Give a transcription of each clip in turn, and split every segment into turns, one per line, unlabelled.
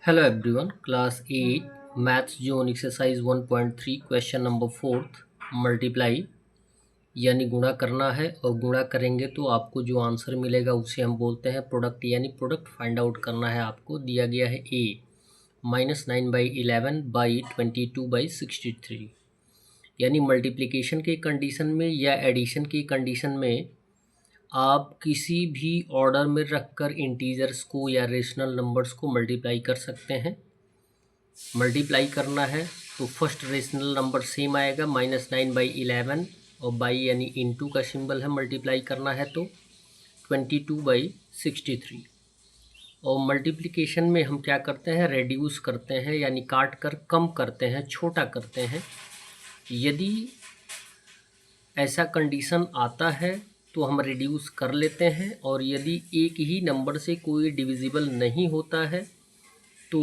Hello everyone, class 8 maths zone exercise 1.3 question number 4 multiply यानी गुणा करना है और गुणा करेंगे तो आपको जो आंसर मिलेगा उसे हम बोलते हैं प्रोडक्ट यानी प्रोडक्ट फाइंड आउट करना है। आपको दिया गया है a -9/11/22/63 यानी मल्टीप्लिकेशन के कंडीशन में या एडिशन की कंडीशन में आप किसी भी ऑर्डर में रखकर इंटीजर्स को या रेशनल नंबर्स को मल्टीप्लाई कर सकते हैं। मल्टीप्लाई करना है तो फर्स्ट रेशनल नंबर सेम आएगा -9/11 और बाई यानी इनटू का सिंबल है। मल्टीप्लाई करना है तो 22/63 और मल्टीप्लिकेशन में हम क्या करते हैं, रेड्यूस करते हैं यानी काट कर कम करते हैं, छोटा करते हैं। यदि ऐसा कंडीशन आता है तो हम रिड्यूस कर लेते हैं और यदि एक ही नंबर से कोई डिविजिबल नहीं होता है तो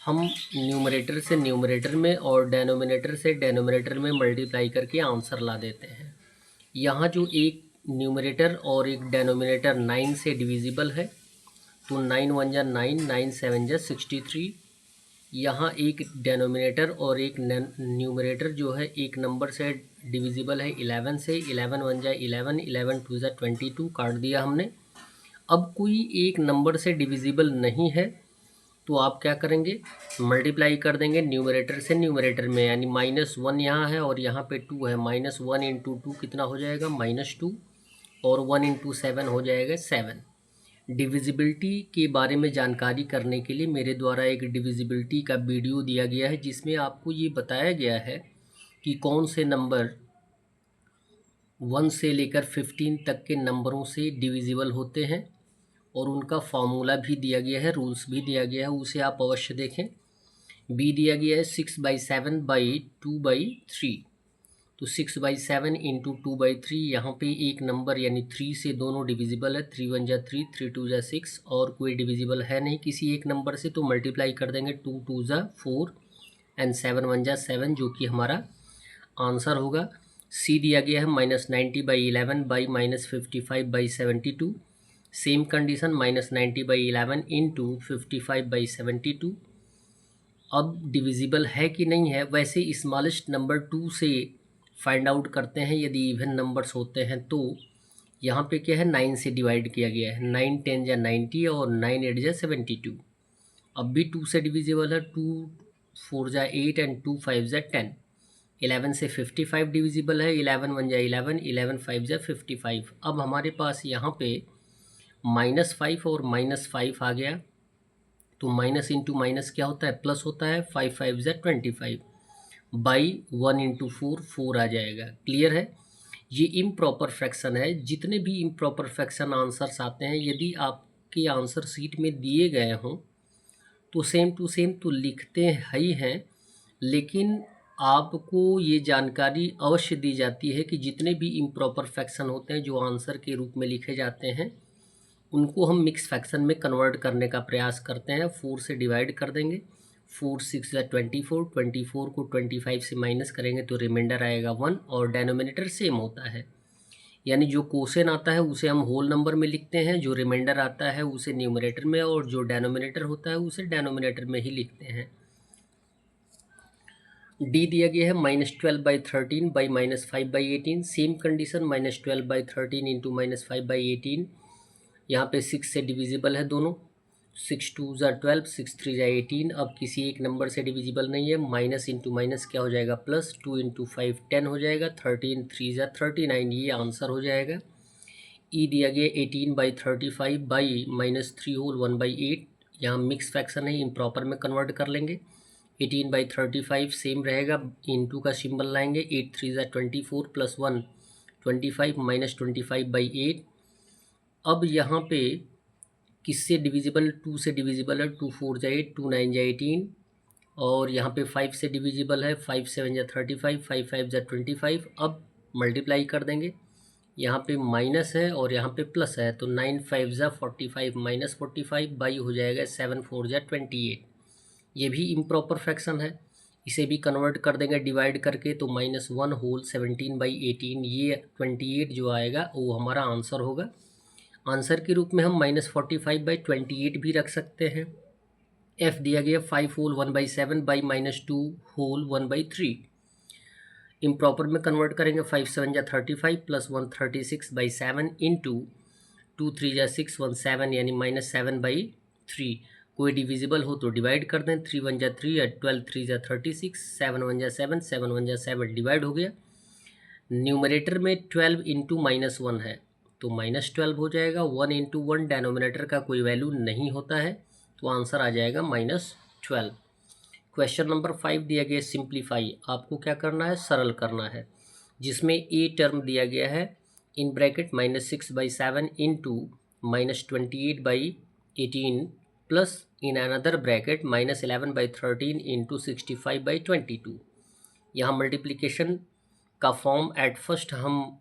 हम न्यूमरेटर से न्यूमरेटर में और डेनोमिनेटर से डेनोमिनेटर में मल्टीप्लाई करके आंसर ला देते हैं। यहाँ जो एक न्यूमरेटर और एक डेनोमिनेटर 9 से डिविजिबल है तो 9 1 जा 9, 9 7 जा 63। यहाँ एक डेनोमिनेटर और एक न्यूमरेटर जो है एक नंबर से डिविजिबल है 11 से। 11 1 जा 11, 11 2 जा 22 काट दिया हमने। अब कोई एक नंबर से डिविजिबल नहीं है तो आप क्या करेंगे, मल्टीप्लाई कर देंगे न्यूमरेटर से न्यूमरेटर में यानी -1 यहाँ है और यहाँ पे 2 है। -1 इंटू 2 कितना हो जाएगा, -2 और 1 इंटू 7 हो जाएगा 7। डिविजिबिलिटी के बारे में जानकारी करने के लिए मेरे द्वारा एक डिविजिबिलिटी का वीडियो दिया गया है जिसमें आपको ये बताया गया है कि कौन से नंबर 1 से लेकर 15 तक के नंबरों से डिविजिबल होते हैं और उनका फार्मूला भी दिया गया है, रूल्स भी दिया गया है, उसे आप अवश्य देखें। बी दिया गया है 6/7/2/3 तो 6/7 इंटू 2/3। यहाँ पे एक नंबर यानी 3 से दोनों डिविजिबल है। 3 1 जा 3, 3 2 जा 6 और कोई डिविजिबल है नहीं किसी एक नंबर से तो मल्टीप्लाई कर देंगे। 2 2 जा 4 एंड 7 1 जा 7 जो कि हमारा आंसर होगा। सी दिया गया है -90/11 बाई -55/72। Same condition -90/11 into 55/72। अब डिविजिबल है कि नहीं है, वैसे स्मॉलेस्ट नंबर 2 से फाइंड आउट करते हैं। यदि इवन नंबर्स होते हैं तो यहाँ पे क्या है, 9 से डिवाइड किया गया है। 9 10 जा 90 और 9 8 जा 72। अब भी 2 से डिविजिबल है। 2 4 जा 8 एंड 2 5 जा 10। 11 से 55 डिविजिबल है। 11 1 जा 11, 11 5 जा 55। अब हमारे पास यहाँ पे -5 और -5 आ गया तो माइनस इंटू माइनस क्या होता है, प्लस होता है। 5 5 जा 25 बाई 1 इंटू 4, 4 आ जाएगा। क्लियर है। ये इम्प्रॉपर फ्रैक्शन है। जितने भी इम्प्रॉपर फ्रैक्शन आंसर्स आते हैं यदि आपके आंसर शीट में दिए गए हों तो सेम टू सेम तो लिखते ही हैं, लेकिन आपको ये जानकारी अवश्य दी जाती है कि जितने भी इम्प्रॉपर फ्रैक्शन होते हैं जो आंसर के रूप में लिखे जाते हैं उनको हम मिक्स फ्रैक्शन में कन्वर्ट करने का प्रयास करते हैं। 4 से डिवाइड कर देंगे। 4 6 जा 24, 24 को 25 से माइनस करेंगे तो रिमाइंडर आएगा 1 और डेनोमिनेटर सेम होता है। यानी जो क्वोशेंट आता है उसे हम होल नंबर में लिखते हैं, जो रिमाइंडर आता है उसे न्यूमरेटर में और जो डेनोमिनेटर होता है उसे डेनोमिनेटर में ही लिखते हैं। डी दिया गया है -12/13 बाई -5/18। Same condition -12/13 into -5/18। यहाँ पे 6 से डिविजिबल है दोनों। 6 2 जा 12, 6 3 जा 18। अब किसी एक नंबर से डिविजिबल नहीं है। माइनस इंटू माइनस क्या हो जाएगा, प्लस। 2 इंटू 5 10 हो जाएगा। 13 3 जा 39 ये आंसर हो जाएगा। ई दिया गया 18/35 बाई -3 होल 1/8। यहाँ मिक्स फ्रैक्शन है, इम्प्रॉपर में कन्वर्ट कर लेंगे। 18/35 सेम रहेगा, इंटू का सिंबल लाएंगे। 8 3 जा 24 प्लस 1 25 -25/8। अब यहाँ पे किससे डिविजिबल, 2 से डिविजिबल है। 2 4 जा 8, 2 9 जा 18 और यहाँ पे 5 से डिविजिबल है। 5 7 जा 35, 5 5 जा 25। अब मल्टीप्लाई कर देंगे। यहाँ पे माइनस है और यहाँ पे प्लस है तो 9 5 जा 45 -45 बाई हो जाएगा 7 4 जा 28। ये भी इम्प्रॉपर फ्रैक्शन है, इसे भी कन्वर्ट कर देंगे डिवाइड करके तो -1 होल 17/18 ये 28 जो आएगा वो हमारा आंसर होगा। आंसर के रूप में हम -45/28 भी रख सकते हैं। f दिया गया 5 होल 1/7 बाई -2 होल 1/3। इम्प्रॉपर में कन्वर्ट करेंगे 5 7 जा 35 प्लस 136/7 इंटू 2 3 जा 6 1 7 यानी -7/3। कोई डिविजिबल हो तो डिवाइड कर दें। 3 1 जा 3 या 12 3 जा 36 7 1 जा 7 7 1 जा 7 डिवाइड हो गया। न्यूमरेटर में 12 इंटू -1 है तो -12 हो जाएगा। 1 इंटू 1 डेनोमिनेटर का कोई वैल्यू नहीं होता है तो आंसर आ जाएगा -12। क्वेश्चन नंबर 5 दिया गया सिंप्लीफाई। आपको क्या करना है, सरल करना है, जिसमें ए टर्म दिया गया है in bracket -6/7 into -28/18 plus in another bracket -11/13 into 65/22। यहाँ मल्टीप्लिकेशन का फॉर्म एट फर्स्ट हम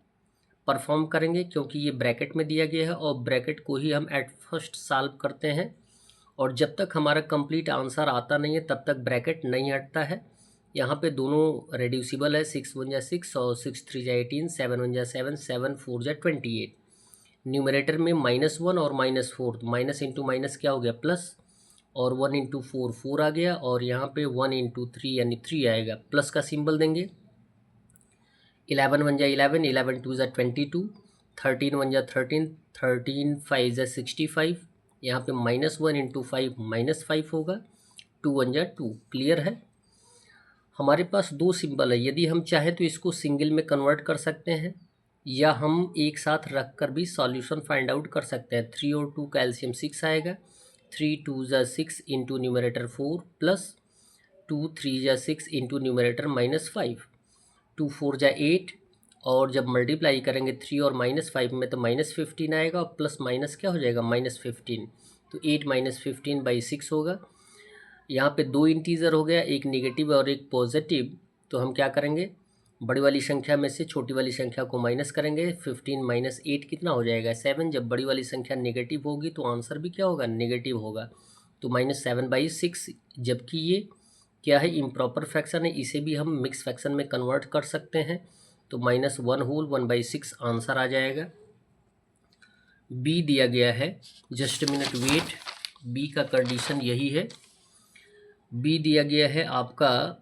परफॉर्म करेंगे क्योंकि ये ब्रैकेट में दिया गया है और ब्रैकेट को ही हम एट फर्स्ट सॉल्व करते हैं और जब तक हमारा कंप्लीट आंसर आता नहीं है तब तक ब्रैकेट नहीं हटता है। यहाँ पे दोनों रेड्यूसिबल है, 6 1 जा 6 और 6 3 जा 18, 7 1 जा 7, 7 4 जा 28। न्यूमरेटर में -1 और -4, तो माइनस इंटू माइनस क्या हो गया प्लस, और 1 इंटू 4 4 आ गया और यहाँ पे 1 इंटू 3 यानी 3 आएगा। प्लस का सिंबल देंगे। 11 1 जा 11, 11 2 जा 22, 13 1 जा 13, 13 5 जा 65। यहाँ पे -1 इंटू 5 -5 होगा। 2 1 जा 2। क्लियर है। हमारे पास दो सिंबल है, यदि हम चाहें तो इसको सिंगल में कन्वर्ट कर सकते हैं या हम एक साथ रख कर भी सॉल्यूशन फाइंड आउट कर सकते हैं। 3 और 2 का एलसीएम 6 आएगा। 3 2 जा 6 इंटू न्यूमरेटर 4 प्लस 2 3 जा 6 इंटू न्यूमरेटर -5, 2 4 जा 8 और जब मल्टीप्लाई करेंगे 3 और -5 में तो -15 आएगा और प्लस माइनस क्या हो जाएगा -15, तो 8 -15/6 होगा। यहाँ पे दो इंटीजर हो गया, एक नेगेटिव और एक पॉजिटिव, तो हम क्या करेंगे, बड़ी वाली संख्या में से छोटी वाली संख्या को माइनस करेंगे। 15 - 8 कितना हो जाएगा 7। जब बड़ी वाली संख्या नेगेटिव होगी तो आंसर भी क्या होगा, नेगेटिव होगा, तो -7/6। जबकि ये क्या है, इम्प्रॉपर फ्रैक्शन है, इसे भी हम मिक्स फ्रैक्शन में कन्वर्ट कर सकते हैं, तो -1 होल 1/6 आंसर आ जाएगा। बी दिया गया है, जस्ट मिनट वेट, बी का कंडीशन यही है। बी दिया गया है आपका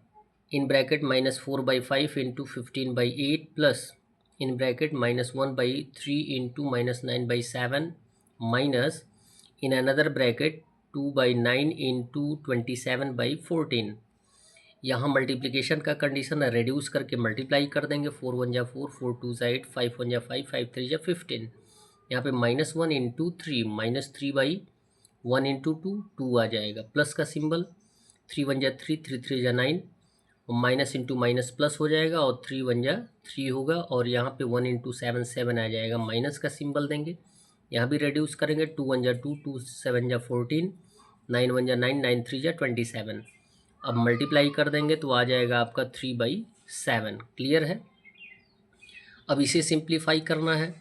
in bracket -4/5 into 15/8 plus in bracket -1/3 into -9/7 minus in another bracket 2/9 into 27/14। यहाँ मल्टीप्लिकेशन का कंडीशन है, रेड्यूस करके मल्टीप्लाई कर देंगे। 4 1 जा 4, 4 2 जा 8, 5 1 जा 5, 5 3 जा 15। यहाँ पे -1 इंटू 3 -3/1 इंटू 2 2 आ जाएगा। प्लस का सिंबल, 3 1 जा 3, 3 3 जा 9, माइनस इंटू माइनस प्लस हो जाएगा और 3 1 जा 3 होगा और यहाँ पे 1 इंटू 7 7 आ जाएगा। माइनस का सिंबल देंगे, यहाँ भी रेड्यूस करेंगे। 2 1 जा 2, 2 7 जा 14, 9 1 जा 9, 9 3 जा 27। अब मल्टीप्लाई कर देंगे तो आ जाएगा आपका 3/7। क्लियर है। अब इसे सिंप्लीफाई करना है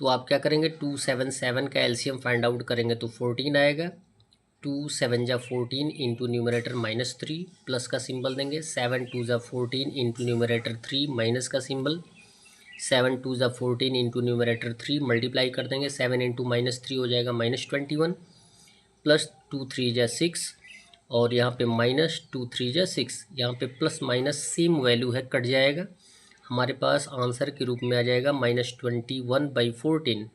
तो आप क्या करेंगे, 2 7 7 का एलसीएम फाइंड आउट करेंगे तो 14 आएगा। 2 7 जा 14 इंटू न्यूमरेटर -3 प्लस का सिंबल देंगे। 7 2 जा 14 इंटू न्यूमरेटर 3 माइनस का सिंबल। 7 2 जा 14 इंटू न्यूमरेटर 3 मल्टीप्लाई कर देंगे। 7 इंटू -3 हो जाएगा -21 प्लस 2 3 जा 6 और यहाँ पे -2 3 जा 6। यहाँ पे प्लस माइनस सेम वैल्यू है, कट जाएगा। हमारे पास आंसर के रूप में आ जाएगा -21/14।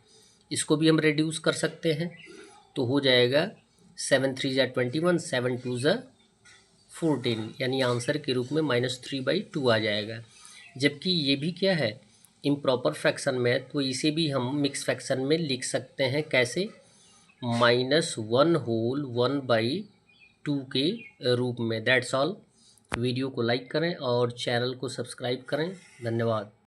इसको भी हम रेड्यूस कर सकते हैं तो हो जाएगा 7 3 जा 21, 7 2 जा 14, यानी आंसर के रूप में -3/2 आ जाएगा। जबकि ये भी क्या है, इम्प्रॉपर फ्रैक्शन में है, तो इसे भी हम मिक्स फ्रैक्शन में लिख सकते हैं। कैसे, -1 होल 1/2 के रूप में। That's all. वीडियो को लाइक करें और चैनल को सब्सक्राइब करें। धन्यवाद।